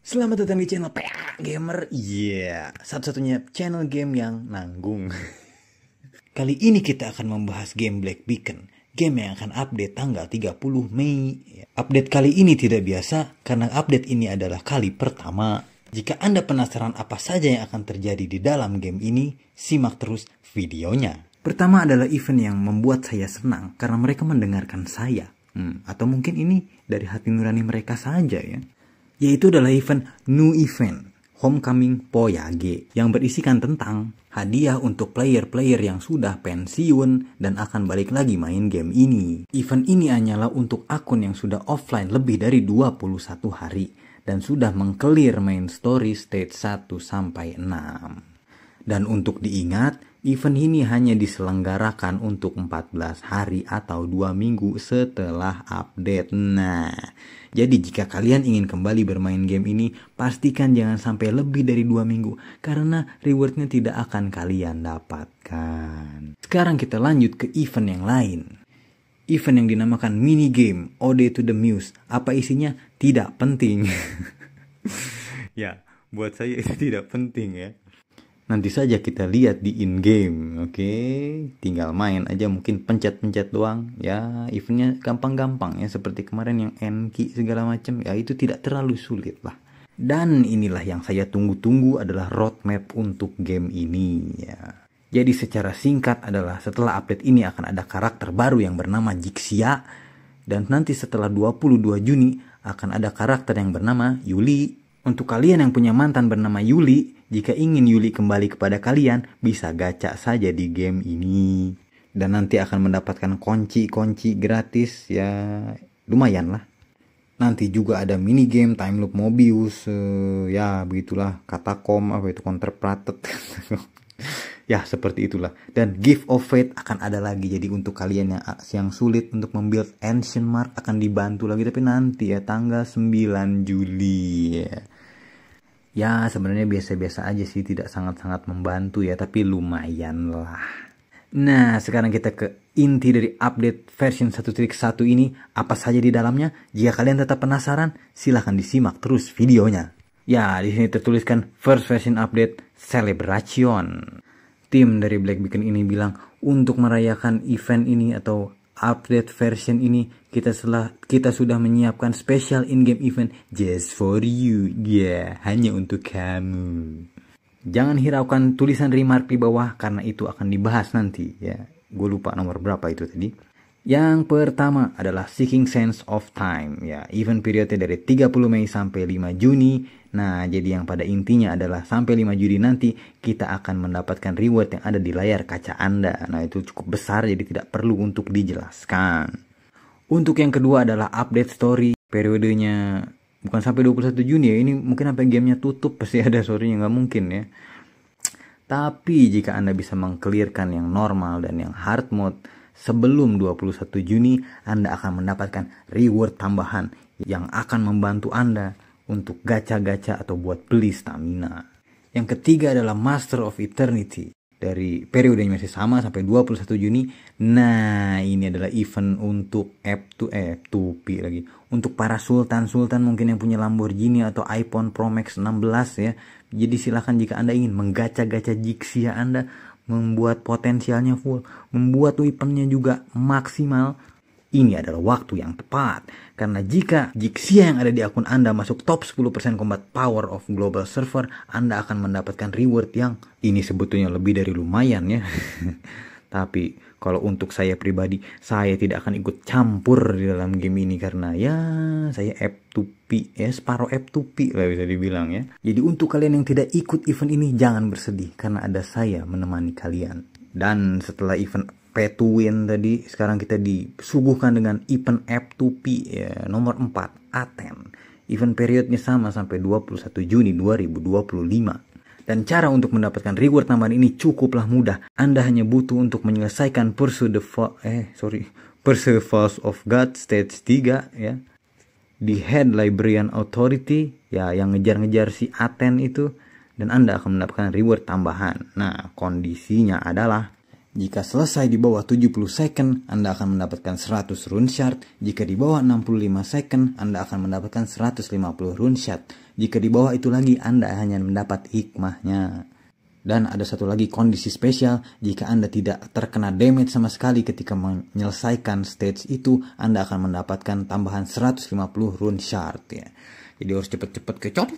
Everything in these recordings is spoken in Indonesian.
Selamat datang di channel PA Gamer. Satu-satunya channel game yang nanggung. Kali ini kita akan membahas game Black Beacon, game yang akan update tanggal 30 Mei. Update kali ini tidak biasa karena update ini adalah kali pertama. Jika Anda penasaran apa saja yang akan terjadi di dalam game ini, simak terus videonya. Pertama adalah event yang membuat saya senang karena mereka mendengarkan saya. Atau mungkin ini dari hati nurani mereka saja ya. Yaitu adalah event New Event Homecoming Poyage yang berisikan tentang hadiah untuk player-player yang sudah pensiun dan akan balik lagi main game ini. Event ini hanyalah untuk akun yang sudah offline lebih dari 21 hari dan sudah mengclear main story stage 1 sampai 6. Dan untuk diingat, event ini hanya diselenggarakan untuk 14 hari atau 2 minggu setelah update. Nah, jadi jika kalian ingin kembali bermain game ini, pastikan jangan sampai lebih dari 2 minggu karena rewardnya tidak akan kalian dapatkan. Sekarang kita lanjut ke event yang lain. Event yang dinamakan mini game Ode to the Muse. Apa isinya? Tidak penting. Ya, buat saya itu tidak penting ya. Nanti saja kita lihat di in-game, oke? Tinggal main aja, mungkin pencet-pencet doang. Ya, eventnya gampang-gampang ya, seperti kemarin yang N-key segala macam. Ya, itu tidak terlalu sulit lah. Dan inilah yang saya tunggu-tunggu adalah roadmap untuk game ini ya. Jadi secara singkat adalah setelah update ini akan ada karakter baru yang bernama Jixia. Dan nanti setelah 22 Juni akan ada karakter yang bernama Yuli. Untuk kalian yang punya mantan bernama Yuli, jika ingin Yuli kembali kepada kalian, bisa gacha saja di game ini. Dan nanti akan mendapatkan kunci-kunci gratis, ya lumayan lah. Nanti juga ada mini game Time Loop Mobius, ya begitulah, Katakom, apa itu, Counterplated. Ya seperti itulah. Dan Gift of Fate akan ada lagi. Jadi untuk kalian yang sulit untuk membuild Ancient Mark akan dibantu lagi. Tapi nanti ya tanggal 9 Juli ya. Ya sebenarnya biasa-biasa aja sih. Tidak sangat-sangat membantu ya. Tapi lumayan lah. Nah sekarang kita ke inti dari update version 1.1 ini. Apa saja di dalamnya? Jika kalian tetap penasaran, silahkan disimak terus videonya. Ya di sini tertuliskan First Version Update Celebration. Tim dari Black Beacon ini bilang untuk merayakan event ini atau update version ini kita sudah menyiapkan special in-game event just for you. Ya, hanya untuk kamu. Jangan hiraukan tulisan remark di bawah karena itu akan dibahas nanti ya. Gue lupa nomor berapa itu tadi. Yang pertama adalah Seeking Sense of Time ya. Event periodnya dari 30 Mei sampai 5 Juni. Nah, jadi yang pada intinya adalah sampai 5 Juni nanti kita akan mendapatkan reward yang ada di layar kaca Anda. Nah, itu cukup besar jadi tidak perlu untuk dijelaskan. Untuk yang kedua adalah update story. Periodenya bukan sampai 21 Juni ya. Ini mungkin sampai gamenya tutup pasti ada story-nya, nggak mungkin ya. Tapi jika Anda bisa mengclearkan yang normal dan yang hard mode sebelum 21 Juni, Anda akan mendapatkan reward tambahan yang akan membantu Anda untuk gacha-gacha atau buat beli stamina. Yang ketiga adalah Master of Eternity. Dari periodenya masih sama sampai 21 Juni. Nah, ini adalah event untuk F2P lagi. Untuk para sultan-sultan mungkin yang punya Lamborghini atau iPhone Pro Max 16 ya. Jadi silahkan jika Anda ingin menggacha-gacha Jixia Anda, membuat potensialnya full, membuat weaponnya juga maksimal, ini adalah waktu yang tepat. Karena jika Jixia yang ada di akun Anda masuk top 10% combat power of global server, Anda akan mendapatkan reward yang ini sebetulnya lebih dari lumayan ya. Tapi kalau untuk saya pribadi, saya tidak akan ikut campur di dalam game ini karena ya saya F2P ya, separuh F2P lah bisa dibilang ya. Jadi untuk kalian yang tidak ikut event ini jangan bersedih karena ada saya menemani kalian. Dan setelah event P2Win tadi, sekarang kita disuguhkan dengan event F2P ya, nomor 4 Aten. Event periodnya sama sampai 21 Juni 2025. Dan cara untuk mendapatkan reward tambahan ini cukuplah mudah. Anda hanya butuh untuk menyelesaikan Pursuit of God stage 3 ya. Di Head Librarian Authority ya, yang ngejar-ngejar si Aten itu, dan Anda akan mendapatkan reward tambahan. Nah, kondisinya adalah jika selesai di bawah 70 second, Anda akan mendapatkan 100 rune shard. Jika di bawah 65 second, Anda akan mendapatkan 150 rune shard. Jika di bawah itu lagi, Anda hanya mendapat hikmahnya. Dan ada satu lagi kondisi spesial, jika Anda tidak terkena damage sama sekali ketika menyelesaikan stage itu, Anda akan mendapatkan tambahan 150 rune shard ya. Jadi harus cepet-cepet ke cot.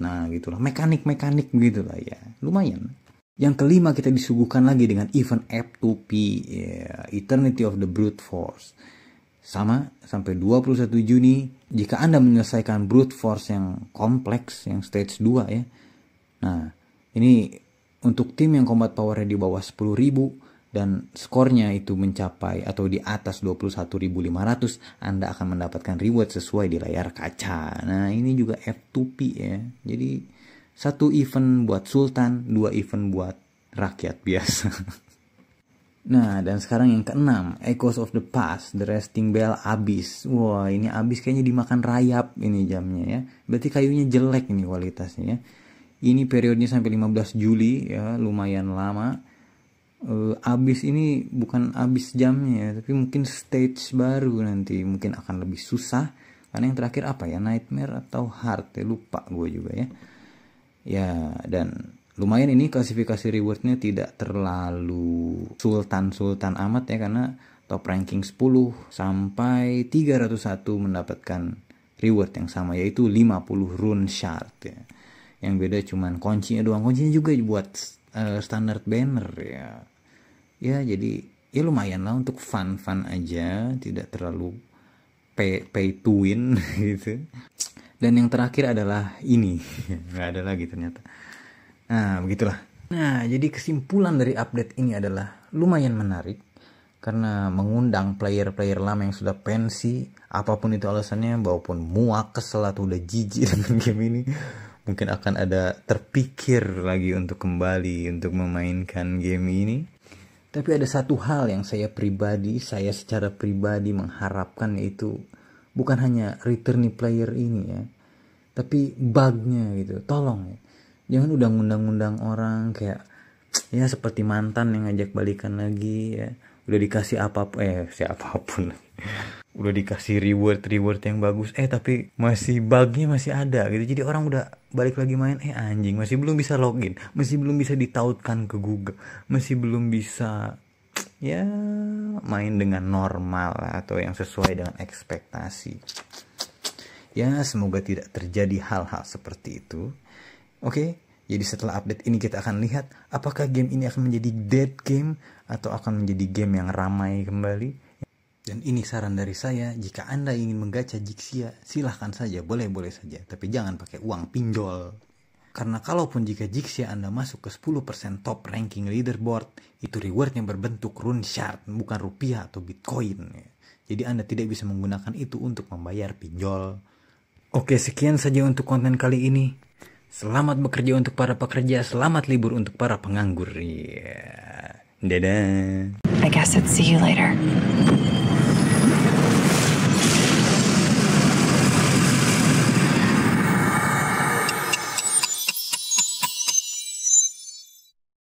Nah gitulah, mekanik gitulah ya, lumayan. Yang kelima, kita disuguhkan lagi dengan event F2P ya, Eternity of the Brute Force. Sama sampai 21 Juni, jika Anda menyelesaikan Brute Force yang kompleks, yang stage 2 ya. Nah ini untuk tim yang combat powernya di bawah 10.000 dan skornya itu mencapai atau di atas 21.500, Anda akan mendapatkan reward sesuai di layar kaca. Nah ini juga F2P ya. Jadi 1 event buat Sultan, 2 event buat rakyat biasa. Nah dan sekarang yang keenam, Echoes of the Past, The Resting Bell Abyss. Wah ini Abyss kayaknya dimakan rayap ini jamnya ya. Berarti kayunya jelek ini kualitasnya ya. Ini periodenya sampai 15 Juli ya, lumayan lama. Abyss ini bukan Abyss jamnya ya, tapi mungkin stage baru nanti mungkin akan lebih susah. Karena yang terakhir apa ya, Nightmare atau Heart ya, lupa gue juga ya. Ya dan lumayan ini klasifikasi rewardnya tidak terlalu sultan amat ya, karena top ranking 10 sampai 301 mendapatkan reward yang sama, yaitu 50 rune shard ya. Yang beda cuman kuncinya doang, kuncinya juga buat standard banner ya. Ya jadi ya lumayan lah untuk fun aja, tidak terlalu pay to win gitu. Dan yang terakhir adalah ini, nggak ada lagi ternyata. Nah begitulah. Nah jadi kesimpulan dari update ini adalah lumayan menarik, karena mengundang player-player lama yang sudah pensi, apapun itu alasannya, walaupun muak, kesel atau udah jijik dengan game ini, mungkin akan ada terpikir lagi untuk kembali untuk memainkan game ini. Tapi ada satu hal yang saya secara pribadi mengharapkan, yaitu bukan hanya returning player ini ya, tapi bugnya gitu. Tolong ya, jangan udah ngundang-ngundang orang kayak ya seperti mantan yang ngajak balikan lagi ya. Udah dikasih siapapun udah dikasih reward yang bagus, tapi masih bugnya masih ada gitu. Jadi orang udah balik lagi main, anjing masih belum bisa login, masih belum bisa ditautkan ke Google, masih belum bisa ya main dengan normal atau yang sesuai dengan ekspektasi. Ya semoga tidak terjadi hal-hal seperti itu. Oke, jadi setelah update ini kita akan lihat apakah game ini akan menjadi dead game atau akan menjadi game yang ramai kembali. Dan ini saran dari saya, jika Anda ingin menggacha Jixia, silahkan saja, boleh-boleh saja. Tapi jangan pakai uang pinjol. Karena kalaupun jika Jixia Anda masuk ke 10% top ranking leaderboard, itu rewardnya berbentuk rune shard, bukan rupiah atau bitcoin. Jadi Anda tidak bisa menggunakan itu untuk membayar pinjol. Oke, sekian saja untuk konten kali ini. Selamat bekerja untuk para pekerja, selamat libur untuk para penganggur. Dadah. I guess I'd see you later.